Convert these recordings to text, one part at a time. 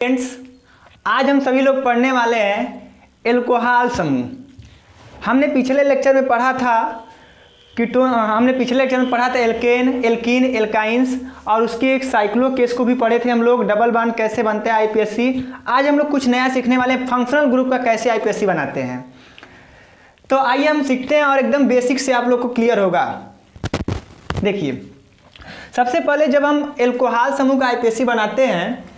Friends, आज हम सभी लोग पढ़ने वाले हैं एल्कोहल समूह। हमने पिछले लेक्चर में पढ़ा था एल्केन, एल्कीन, एल्काइंस और उसके एक साइक्लो केस को भी पढ़े थे हम लोग। डबल बॉन्ड कैसे बनते हैं आईपीएससी। आज हम लोग कुछ नया सीखने वाले हैं, फंक्शनल ग्रुप का कैसे आईपीएससी बनाते हैं। तो आइए हम सीखते हैं और एकदम बेसिक से आप लोग को क्लियर होगा। देखिए, सबसे पहले जब हम एल्कोहल समूह का आईपीएससी बनाते हैं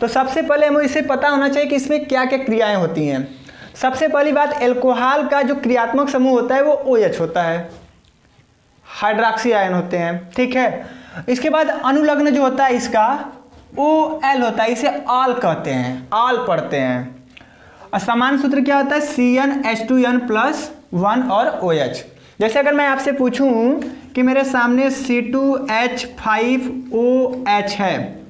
तो सबसे पहले हमें इसे पता होना चाहिए कि इसमें क्या क्या क्रियाएं होती हैं। सबसे पहली बात, एल्कोहल का जो क्रियात्मक समूह होता है वो OH होता है, हाइड्रॉक्सी आयन होते हैं, ठीक है। इसके बाद अनुलग्न जो होता है इसका OL होता है, इसे ऑल कहते हैं, ऑल पढ़ते हैं। और समान सूत्र क्या होता है, CnH2n+1 और OH। जैसे अगर मैं आपसे पूछूं कि मेरे सामने C2H5OH है,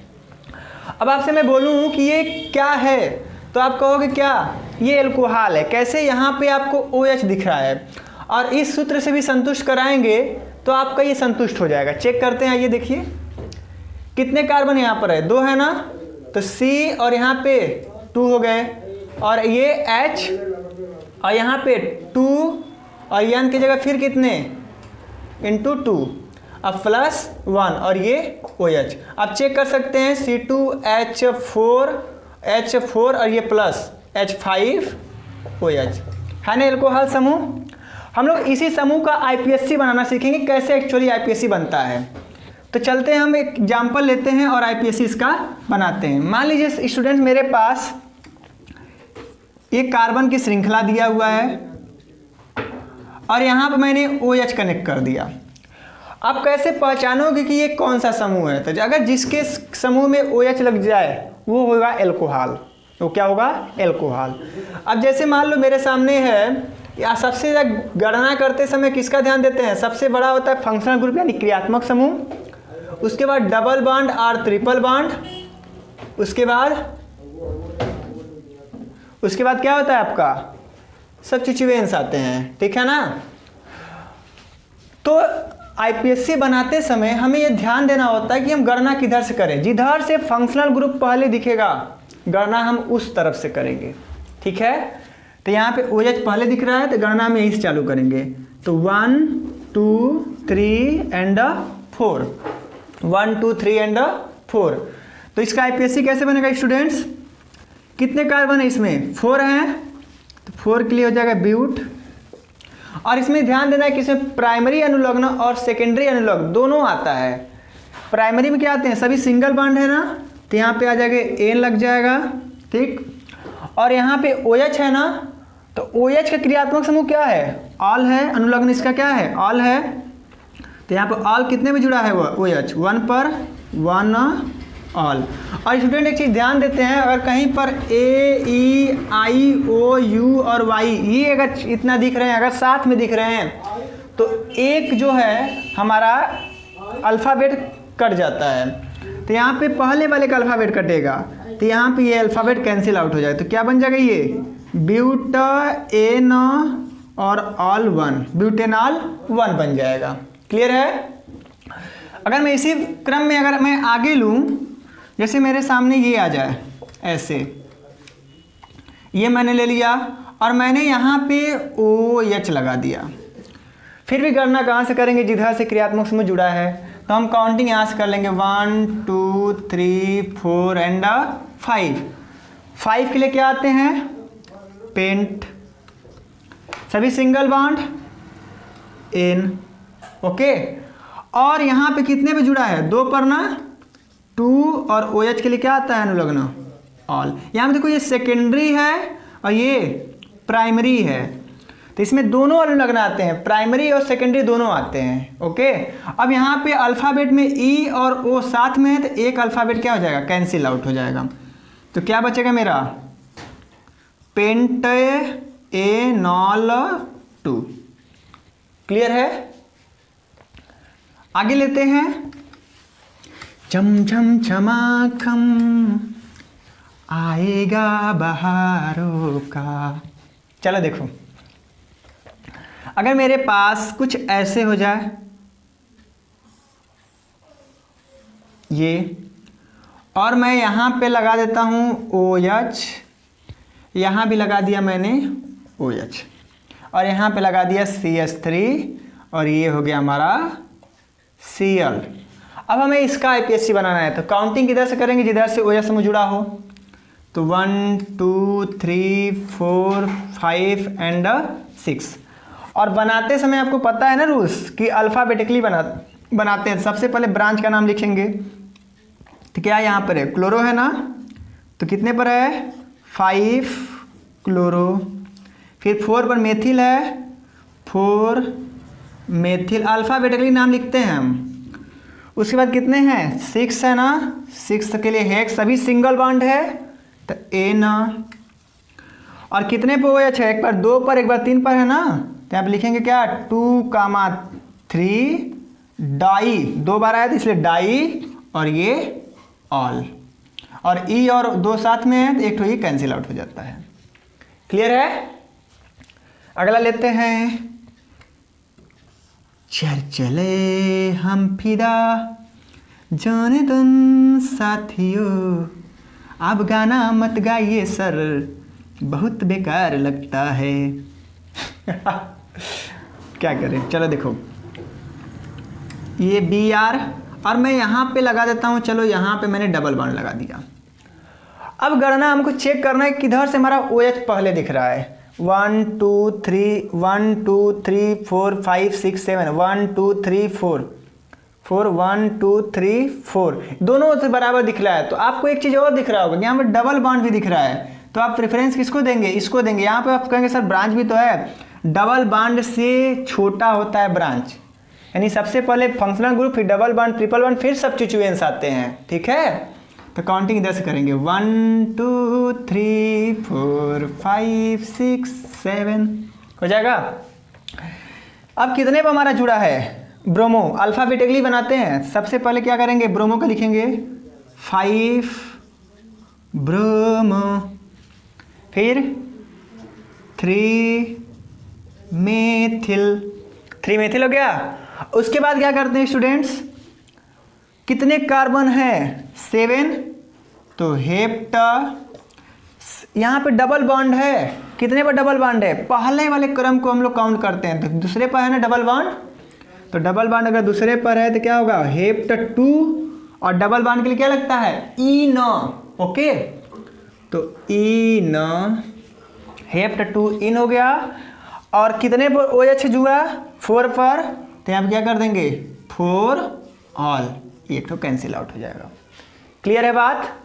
अब आपसे मैं बोलूं कि ये क्या है तो आप कहोगे क्या, ये एल्कोहल है। कैसे, यहाँ पे आपको OH दिख रहा है और इस सूत्र से भी संतुष्ट कराएंगे तो आपका ये संतुष्ट हो जाएगा। चेक करते हैं, ये देखिए कितने कार्बन यहाँ पर है, 2 है ना, तो C और यहाँ पे 2 हो गए और ये H और यहाँ पे 2 और N की जगह फिर कितने इंटू 2, अब +1 और ये OH। अब चेक कर सकते हैं C2H4 और ये प्लस H5OH है ना एल्कोहल समूह। हम लोग इसी समूह का आईपीएससी बनाना सीखेंगे, कैसे एक्चुअली आईपीएससी बनता है। तो चलते हैं, हम एक एग्जाम्पल लेते हैं और आईपीएससी इसका बनाते हैं। मान लीजिए स्टूडेंट, मेरे पास एक कार्बन की श्रृंखला दिया हुआ है और यहाँ पर मैंने OH कनेक्ट कर दिया। आप कैसे पहचानोगे कि ये कौन सा समूह है? तो अगर जिसके समूह में OH लग जाए वो होगा एल्कोहल। तो क्या होगा, एल्कोहल। अब जैसे मान लो मेरे सामने है, या सबसे ज़्यादा गणना करते समय किसका ध्यान देते हैं, सबसे बड़ा होता है फंक्शनल ग्रुप यानी क्रियात्मक समूह, उसके बाद डबल बॉन्ड और ट्रिपल बॉन्ड, उसके बाद क्या होता है आपका, सब्स्टिट्यूएंट्स आते हैं, ठीक है ना। तो आईपीएससी बनाते समय हमें यह ध्यान देना होता है कि हम गणना किधर से करें। जिधर से फंक्शनल ग्रुप पहले दिखेगा गणना हम उस तरफ से करेंगे, ठीक है। तो यहाँ पे OH पहले दिख रहा है तो गणना में यहीं से चालू करेंगे। तो 1 2 3 एंड 4, 1 2 3 एंड 4। तो इसका आईपीएससी कैसे बनेगा स्टूडेंट्स, कितने कार्बन है इसमें, 4 हैं, तो 4 के लिए हो जाएगा ब्यूट। और इसमें ध्यान देना है कि इसमें प्राइमरी अनुलग्न और सेकेंडरी अनुलग्न दोनों आता है। प्राइमरी में क्या आते हैं, सभी सिंगल बॉन्ड है ना, तो यहाँ पे आ जाएगा N लग जाएगा, ठीक। और यहाँ पे OH है ना, तो OH का क्रियात्मक समूह क्या है, ऑल है। अनुलग्न इसका क्या है, ऑल है। तो यहाँ पर ऑल कितने में जुड़ा है वो OH, 1 पर 1 ऑल। और स्टूडेंट एक चीज़ ध्यान देते हैं, अगर कहीं पर A, E, I, O, U और Y ये अगर इतना दिख रहे हैं, अगर साथ में दिख रहे हैं, तो एक जो है हमारा अल्फ़ाबेट कट जाता है। तो यहाँ पे पहले वाले का अल्फ़ाबेट कटेगा, तो यहाँ पे ये अल्फ़ाबेट कैंसिल आउट हो जाए, तो क्या बन जाएगा, ये ब्यूटेन और ऑल 1, ब्यूटेनॉल 1 बन जाएगा। क्लियर है। अगर मैं इसी क्रम में अगर मैं आगे लूँ, जैसे मेरे सामने ये आ जाए ऐसे, ये मैंने ले लिया और मैंने यहाँ पे OH लगा दिया। फिर भी गणना कहाँ से करेंगे, जिधर से क्रियात्मक समूह जुड़ा है। तो हम काउंटिंग यहाँ से कर लेंगे, 1 2 3 4 एंड 5। 5 के लिए क्या आते हैं, पेंट, सभी सिंगल बॉन्ड N, ओके। और यहाँ पे कितने पे जुड़ा है, 2 पर ना, 2 और OH के लिए क्या आता है, अनुलग्न, ऑल। यहाँ पे देखो ये सेकेंडरी है और ये प्राइमरी है, तो इसमें दोनों अनुलग्न आते हैं, प्राइमरी और सेकेंडरी दोनों आते हैं, ओके। अब यहाँ पे अल्फ़ाबेट में E और O साथ में है, तो एक अल्फ़ाबेट क्या हो जाएगा, कैंसिल आउट हो जाएगा। तो क्या बचेगा मेरा, पेंटेनॉल 2। क्लियर है। आगे लेते हैं, चम चम चमाखम आएगा बहारों का। चलो देखो, अगर मेरे पास कुछ ऐसे हो जाए ये, और मैं यहाँ पे लगा देता हूँ OH, यहाँ भी लगा दिया मैंने OH, और यहाँ पे लगा दिया CH3, और ये हो गया हमारा Cl। अब हमें इसका IPSC बनाना है, तो काउंटिंग किधर से करेंगे, जिधर से OH में जुड़ा हो। तो 1 2 3 4 5 एंड 6। और बनाते समय आपको पता है ना रूल्स कि अल्फ़ाबेटिकली बनाते हैं। सबसे पहले ब्रांच का नाम लिखेंगे, तो क्या यहाँ पर है, क्लोरो है ना, तो कितने पर है 5 क्लोरो। फिर 4 पर मेथिल है, 4 मेथिल, अल्फ़ाबेटिकली नाम लिखते हैं हम। उसके बाद कितने हैं 6 है ना, 6 के लिए हेक्स, सभी सिंगल बॉन्ड है तो ए ना। और कितने पे OH है, एक बार 2 पर एक बार 3 पर है ना, तो यहाँ पे लिखेंगे क्या 2,3 डाई, 2 बार आया तो इसलिए डाई, और ये ऑल, और ई और 2 साथ में है तो एक तो ई कैंसिल आउट हो जाता है। क्लियर है। अगला लेते हैं, चले हम फिदा जाने दन साथियों, अब गाना मत गाइए सर, बहुत बेकार लगता है। क्या करें, चलो देखो ये BR, और मैं यहाँ पे लगा देता हूँ, चलो यहाँ पे मैंने डबल बॉन्ड लगा दिया। अब गणना हमको चेक करना है किधर से हमारा OH पहले दिख रहा है। 1 2 3 1 2 3 4 5 6 7 1 2 3 4 4 1 2 3 4 दोनों से बराबर दिख रहा है। तो आपको एक चीज़ और दिख रहा होगा, यहाँ पर डबल बॉन्ड भी दिख रहा है, तो आप प्रेफरेंस किसको देंगे, इसको देंगे। यहाँ पे आप कहेंगे सर ब्रांच भी तो है, डबल बॉन्ड से छोटा होता है ब्रांच, यानी सबसे पहले फंक्शनल ग्रुप, फिर डबल बॉन्ड, ट्रिपल बॉन्ड, फिर सब्स्टिट्यूएंट्स आते हैं। ठीक है, तो काउंटिंग इधर से करेंगे 1 2 3 4 5 6 7 हो जाएगा। अब कितने पर हमारा जुड़ा है ब्रोमो, अल्फ़ाबेटिकली बनाते हैं। सबसे पहले क्या करेंगे, ब्रोमो का लिखेंगे 5 ब्रोमो, फिर 3 मेथिल, 3 मेथिल हो गया। उसके बाद क्या करते हैं स्टूडेंट्स, कितने कार्बन है 7, तो हेप्टा, यहाँ पे डबल बॉन्ड है, कितने पर डबल बॉन्ड है, पहले वाले क्रम को हम लोग काउंट करते हैं, तो दूसरे पर है ना डबल बॉन्ड, तो डबल बॉन्ड अगर दूसरे पर है तो क्या होगा हेप्ट 2, और डबल बॉन्ड के लिए क्या लगता है ई न, ओके, तो ई न, हेप्ट 2 इन हो गया। और कितने पर OH जुड़ा 4 पर, तो यहाँ पे क्या कर देंगे 4 ऑल, एक तो कैंसिल आउट हो जाएगा। क्लियर है बात,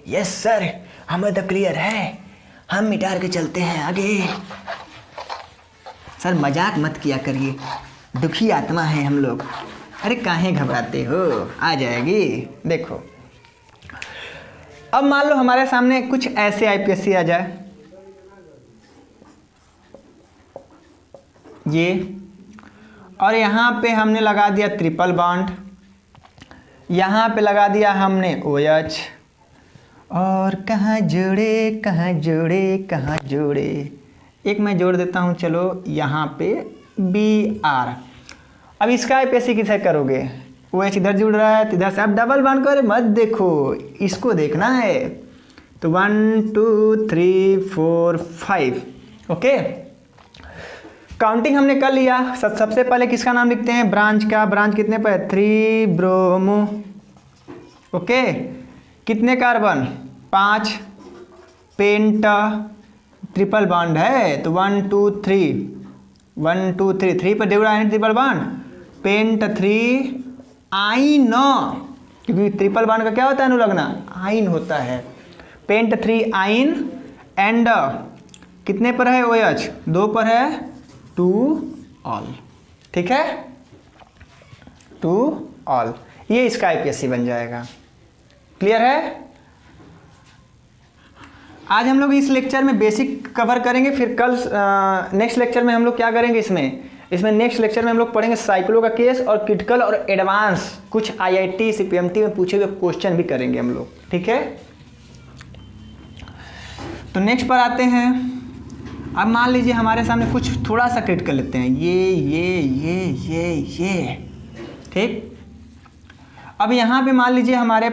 यस सर हमें तो क्लियर है, हम मिटा के चलते हैं आगे। सर मजाक मत किया करिए, दुखी आत्मा है हम लोग। अरे काहे घबराते हो, आ जाएगी। देखो अब मान लो हमारे सामने कुछ ऐसे IPSC आ जाए, ये, और यहाँ पे हमने लगा दिया ट्रिपल बॉन्ड, यहाँ पे लगा दिया हमने OH, और कहाँ जोड़े कहाँ जोड़े कहाँ जोड़े, एक मैं जोड़ देता हूँ, चलो यहाँ पे BR। अब इसका IPSC किसे करोगे, OH इधर जुड़ रहा है तो इधर से आप डबल बॉन्ड करो, मत देखो, इसको देखना है। तो 1 2 3 4 5, ओके। काउंटिंग हमने कर लिया। सबसे पहले किसका नाम लिखते हैं, ब्रांच का, ब्रांच कितने पर है 3 ब्रोमो, ओके। कितने कार्बन 5, पेंट, ट्रिपल बॉन्ड है तो 1 2 3 1 2 3 3 पर जुड़ा है ट्रिपल बॉन्ड, पेंट 3 आइन, क्योंकि ट्रिपल बॉन्ड का क्या होता है अनुलग्न, आइन होता है, पेंट 3 आइन, एंड कितने पर है OH 2 पर है 2 ऑल, ठीक है 2 ऑल, ये इसका IPSC बन जाएगा। क्लियर है। आज हम लोग इस लेक्चर में बेसिक कवर करेंगे, फिर कल नेक्स्ट लेक्चर में हम लोग क्या करेंगे, इसमें नेक्स्ट लेक्चर में हम लोग पढ़ेंगे साइक्लो का केस, और क्रिटिकल और एडवांस कुछ IIT CPMT में पूछे हुए क्वेश्चन भी करेंगे हम लोग, ठीक है। तो नेक्स्ट पर आते हैं। अब मान लीजिए हमारे सामने कुछ थोड़ा सा क्रिटिकल लेते हैं, ये ठीक। अब यहाँ पे मान लीजिए हमारे